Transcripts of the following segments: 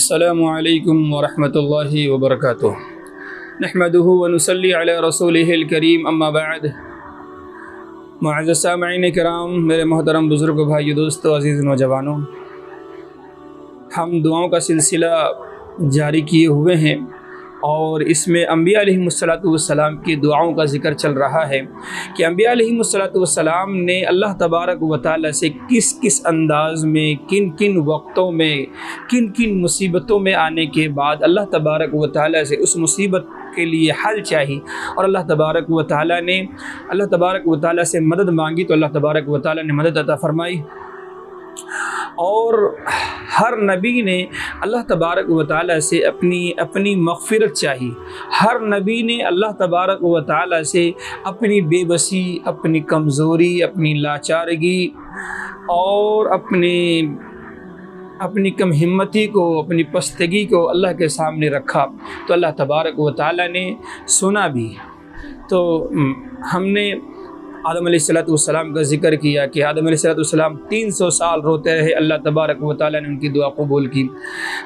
السلام علیکم ورحمۃ اللہ وبرکاتہ۔ نحمدہ ونصلی علی رسولہ الکریم، اما بعد۔ معزز سامعین کرام، میرے محترم بزرگ بھائی، دوستو، عزیز نوجوانوں، ہم دعاؤں کا سلسلہ جاری کیے ہوئے ہیں اور اس میں انبیاء علیہم السلام کی دعاؤں کا ذکر چل رہا ہے کہ انبیاء علیہم السلام نے اللہ تبارک و تعالیٰ سے کس کس انداز میں، کن کن وقتوں میں، کن کن مصیبتوں میں آنے کے بعد اللہ تبارک و تعالیٰ سے اس مصیبت کے لیے حل چاہی اور اللہ تبارک و تعالیٰ سے مدد مانگی تو اللہ تبارک و تعالیٰ نے مدد عطا فرمائی۔ اور ہر نبی نے اللہ تبارک و تعالیٰ سے اپنی مغفرت چاہی۔ ہر نبی نے اللہ تبارک و تعالیٰ سے اپنی بے بسی، اپنی کمزوری، اپنی لاچارگی اور اپنی کم ہمتی کو، اپنی پستگی کو اللہ کے سامنے رکھا تو اللہ تبارک و تعالیٰ نے سنا بھی۔ تو ہم نے آدم علیہ السلام کا ذکر کیا کہ آدم علیہ السلام 300 سال روتے رہے، اللہ تبارک و تعالیٰ نے ان کی دعا قبول کی۔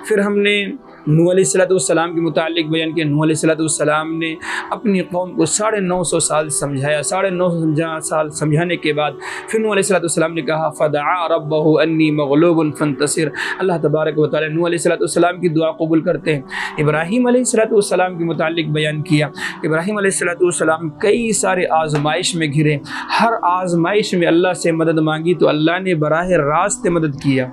پھر ہم نے نوح علیہ السلام کے متعلق بیان کیا۔ نوح علیہ السلام نے اپنی قوم کو 950 سال سمجھایا۔ 950 سال سمجھانے کے بعد پھر نوح علیہ السلام نے کہا فدعا ربہ انی مغلوب فانتصر۔ اللہ تبارک و تعالیٰ نوح علیہ السلام کی دعا قبول کرتے ہیں۔ ابراہیم علیہ السلام کے متعلق بیان کیا۔ ابراہیم علیہ السلام کئی سارے آزمائش میں گھرے، ہر آزمائش میں اللہ سے مدد مانگی تو اللہ نے براہ راست مدد کیا۔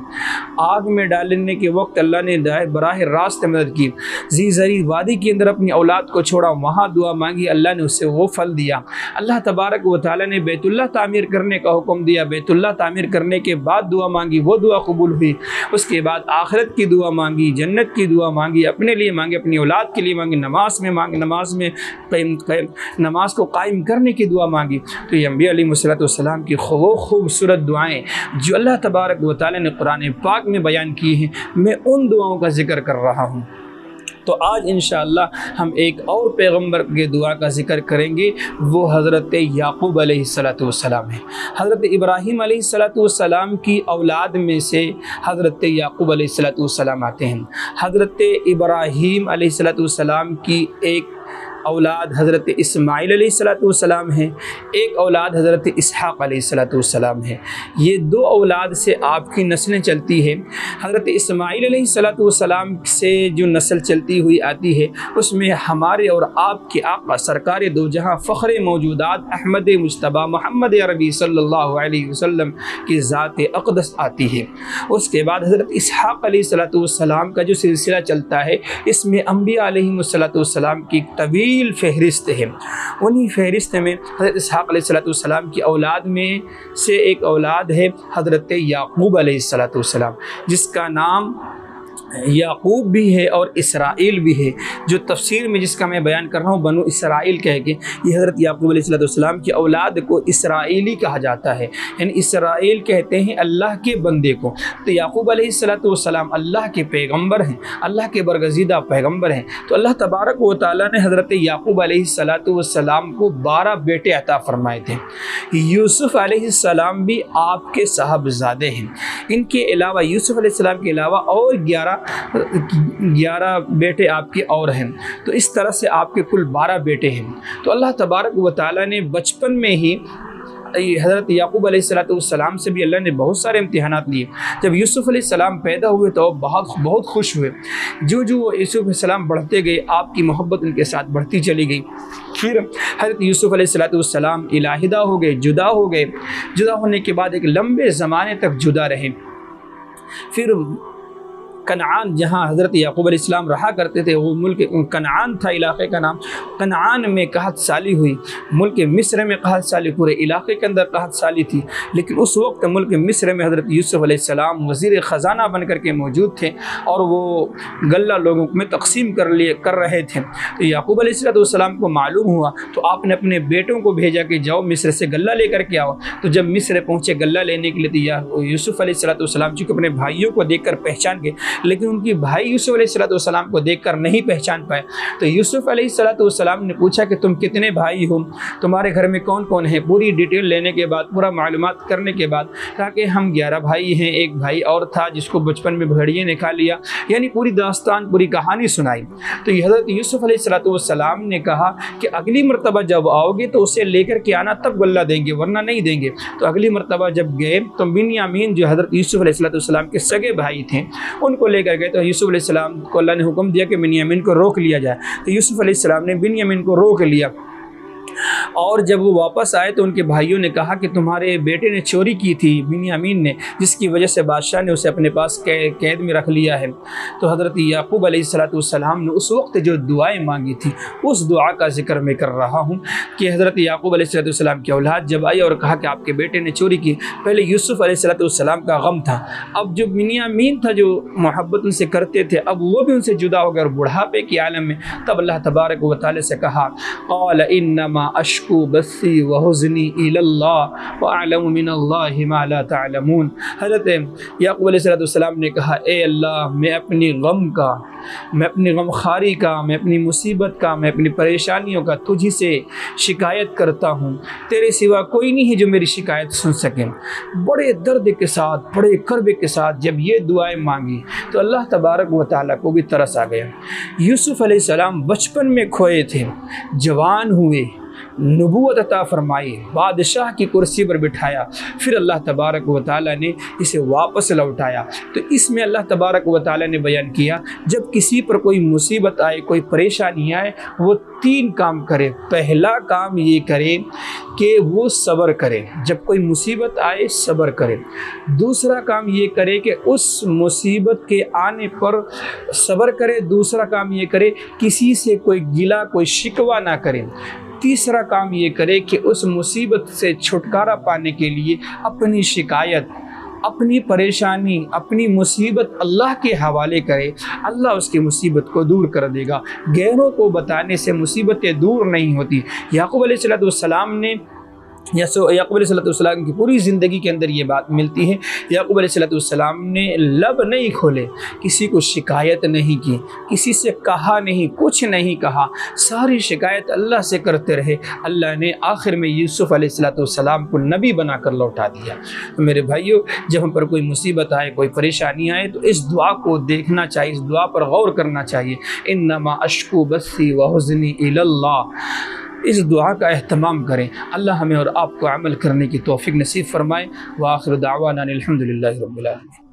آگ میں ڈالنے کے وقت اللہ نے براہ راست مدد کی۔ زری وادی کے اندر اپنی اولاد کو چھوڑا، وہاں دعا مانگی، اللہ نے اس سے وہ پھل دیا۔ اللہ تبارک و تعالیٰ نے بیت اللہ تعمیر کرنے کا حکم دیا، بیت اللہ تعمیر کرنے کے بعد دعا مانگی، وہ دعا قبول ہوئی۔ اس کے بعد آخرت کی دعا مانگی، جنت کی دعا مانگی، اپنے لیے مانگی، اپنی اولاد کے لیے مانگی، نماز میں مانگی، نماز کو قائم کرنے کی دعا مانگی۔ تو یہ انبیاء علیہ السلام کی خوبصورت دعائیں جو اللہ تبارک و تعالیٰ نے قرآن پاک میں بیان کی ہیں، میں ان دعاؤں کا ذکر کر رہا ہوں۔ تو آج انشاءاللہ ہم ایک اور پیغمبر کے دعا کا ذکر کریں گے، وہ حضرت یعقوب علیہ السلام ہے۔ حضرت ابراہیم علیہ السلام کی اولاد میں سے حضرت یعقوب علیہ السلام آتے ہیں۔ حضرت ابراہیم علیہ السلام کی ایک اولاد حضرت اسماعیل علیہ السلام ہے، ایک اولاد حضرت اسحاق علیہ السلام ہے۔ یہ دو اولاد سے آپ کی نسلیں چلتی ہیں۔ حضرت اسماعیل علیہ السلام سے جو نسل چلتی ہوئی آتی ہے، اس میں ہمارے اور آپ کے آقا سرکار دو جہاں فخر موجودات احمد مجتبیٰ محمد عربی صلی اللہ علیہ وسلم کی ذات اقدس آتی ہے۔ اس کے بعد حضرت اسحاق علیہ السلام کا جو سلسلہ چلتا ہے، اس میں انبیاء علیہ السلام کی طویل فہرست ہے۔ انہی فہرست میں حضرت اسحاق علیہ السلام کی اولاد میں سے ایک اولاد ہے حضرت یعقوب علیہ السلام، جس کا نام یعقوب بھی ہے اور اسرائیل بھی ہے۔ جو تفسیر میں جس کا میں بیان کر رہا ہوں، بنو اسرائیل کہہ کے، یہ حضرت یعقوب علیہ السلام کی اولاد کو اسرائیلی کہا جاتا ہے، یعنی اسرائیل کہتے ہیں اللہ کے بندے کو۔ تو یعقوب علیہ السلام اللہ کے پیغمبر ہیں، اللہ کے برگزیدہ پیغمبر ہیں۔ تو اللہ تبارک و تعالیٰ نے حضرت یعقوب علیہ السلام کو 12 بیٹے عطا فرمائے تھے۔ یوسف علیہ السلام بھی آپ کے صاحبزادے ہیں۔ ان کے علاوہ، یوسف علیہ السلام کے علاوہ اور 11 بیٹے آپ کے اور ہیں۔ تو اس طرح سے آپ کے کل 12 بیٹے ہیں۔ تو اللہ تبارک و تعالیٰ نے بچپن میں ہی حضرت یعقوب علیہ السلام سے بھی اللہ نے بہت سارے امتحانات لیے۔ جب یوسف علیہ السلام پیدا ہوئے تو بہت خوش ہوئے۔ جو یوسف علیہ السلام بڑھتے گئے، آپ کی محبت ان کے ساتھ بڑھتی چلی گئی۔ پھر حضرت یوسف علیہ السلام علیحدہ ہو گئے، جدا ہو گئے۔ جدا ہونے کے بعد ایک لمبے زمانے تک جدا رہے۔ پھر کنعان، جہاں حضرت یعقوب علیہ السلام رہا کرتے تھے، وہ ملک کنعان تھا، علاقے کا نام۔ کنعان میں قحط سالی ہوئی، ملک مصر میں قحط سالی، پورے علاقے کے اندر قحط سالی تھی۔ لیکن اس وقت ملک مصر میں حضرت یوسف علیہ السلام وزیر خزانہ بن کر کے موجود تھے اور وہ غلہ لوگوں میں تقسیم کر رہے تھے۔ تو یعقوب علیہ السلام کو معلوم ہوا تو آپ نے اپنے بیٹوں کو بھیجا کہ جاؤ مصر سے غلہ لے کر کے آؤ۔ تو جب مصر پہنچے غلہ لینے کے لیے، تو یوسف علیہ السلام چونکہ اپنے بھائیوں کو دیکھ کر پہچان گئے لیکن ان کی بھائی یوسف علیہ السلام کو دیکھ کر نہیں پہچان پائے۔ تو یوسف علیہ السلام نے پوچھا کہ تم کتنے بھائی ہو، تمہارے گھر میں کون کون ہے؟ پوری ڈیٹیل لینے کے بعد، پورا معلومات کرنے کے بعد کہا کہ ہم 11 بھائی ہیں، ایک بھائی اور تھا جس کو بچپن میں بھیڑیے نے کھا لیا، یعنی پوری داستان، پوری کہانی سنائی۔ تو حضرت یوسف علیہ السلام نے کہا کہ اگلی مرتبہ جب آؤ گے تو اسے لے کر کے آنا، تب غلہ دیں گے ورنہ نہیں دیں گے۔ تو اگلی مرتبہ جب گئے تو بنیامین جو حضرت یوسف علیہ السلام کے سگے بھائی تھے ان کو لے کر گئے۔ تو یوسف علیہ السلام کو اللہ نے حکم دیا کہ بنیامین کو روک لیا جائے۔ تو یوسف علیہ السلام نے بنیامین کو روک لیا، اور جب وہ واپس آئے تو ان کے بھائیوں نے کہا کہ تمہارے بیٹے نے چوری کی تھی بنیامین نے، جس کی وجہ سے بادشاہ نے اسے اپنے پاس قید میں رکھ لیا ہے۔ تو حضرت یعقوب علیہ السلام نے اس وقت جو دعائیں مانگی تھی اس دعا کا ذکر میں کر رہا ہوں کہ حضرت یعقوب علیہ السلام کی اولاد جب آئی اور کہا کہ آپ کے بیٹے نے چوری کی، پہلے یوسف علیہ السلام کا غم تھا، اب جو بنیامین تھا جو محبت ان سے کرتے تھے اب وہ بھی ان سے جدا ہو گئے اور بڑھاپے کی عالم میں، تب اللہ تبارک و تعالی سے کہا قال انما اشکو بثی وحزنی الی اللہ واعلم من اللہ ما لا تعلمون۔ حضرت یعقوب علیہ السلام نے کہا اے اللہ میں اپنی غم خاری کا، میں اپنی مصیبت کا، میں اپنی پریشانیوں کا تجھی سے شکایت کرتا ہوں، تیرے سوا کوئی نہیں ہے جو میری شکایت سن سکے۔ بڑے درد کے ساتھ، بڑے کرب کے ساتھ جب یہ دعائیں مانگی تو اللہ تبارک و تعالیٰ کو بھی ترس آ گیا۔ یوسف علیہ السلام بچپن میں کھوئے تھے، جوان ہوئے، نبوت عطا فرمائی، بادشاہ کی کرسی پر بٹھایا، پھر اللہ تبارک و تعالیٰ نے اسے واپس لوٹایا۔ تو اس میں اللہ تبارک و تعالیٰ نے بیان کیا جب کسی پر کوئی مصیبت آئے، کوئی پریشانی آئے، وہ 3 کام کرے۔ پہلا کام یہ کرے کہ وہ صبر کرے، جب کوئی مصیبت آئے صبر کرے۔ دوسرا کام یہ کرے کہ اس مصیبت کے آنے پر صبر کرے۔ دوسرا کام یہ کرے کسی سے کوئی گلہ، کوئی شکوہ نہ کرے۔ تیسرا کام یہ کرے کہ اس مصیبت سے چھٹکارا پانے کے لیے اپنی شکایت، اپنی پریشانی، اپنی مصیبت اللہ کے حوالے کرے، اللہ اس کی مصیبت کو دور کر دے گا۔ غیروں کو بتانے سے مصیبتیں دور نہیں ہوتی۔ یعقوب علیہ السلام نے یعقوب علیہ السلام کی پوری زندگی کے اندر یہ بات ملتی ہے۔ یعقوب علیہ السلام نے لب نہیں کھولے، کسی کو شکایت نہیں کی، کسی سے کہا نہیں، کچھ نہیں کہا، ساری شکایت اللہ سے کرتے رہے۔ اللہ نے آخر میں یوسف علیہ السلام کو نبی بنا کر لوٹا دیا۔ تو میرے بھائیوں، جب ہم پر کوئی مصیبت آئے، کوئی پریشانی آئے تو اس دعا کو دیکھنا چاہیے، اس دعا پر غور کرنا چاہیے، انما اشکو بثی وحزنی الی اللہ۔ اس دعا کا اہتمام کریں۔ اللہ ہمیں اور آپ کو عمل کرنے کی توفیق نصیب فرمائے۔ وآخر دعوانا الحمدللہ رب العالمین۔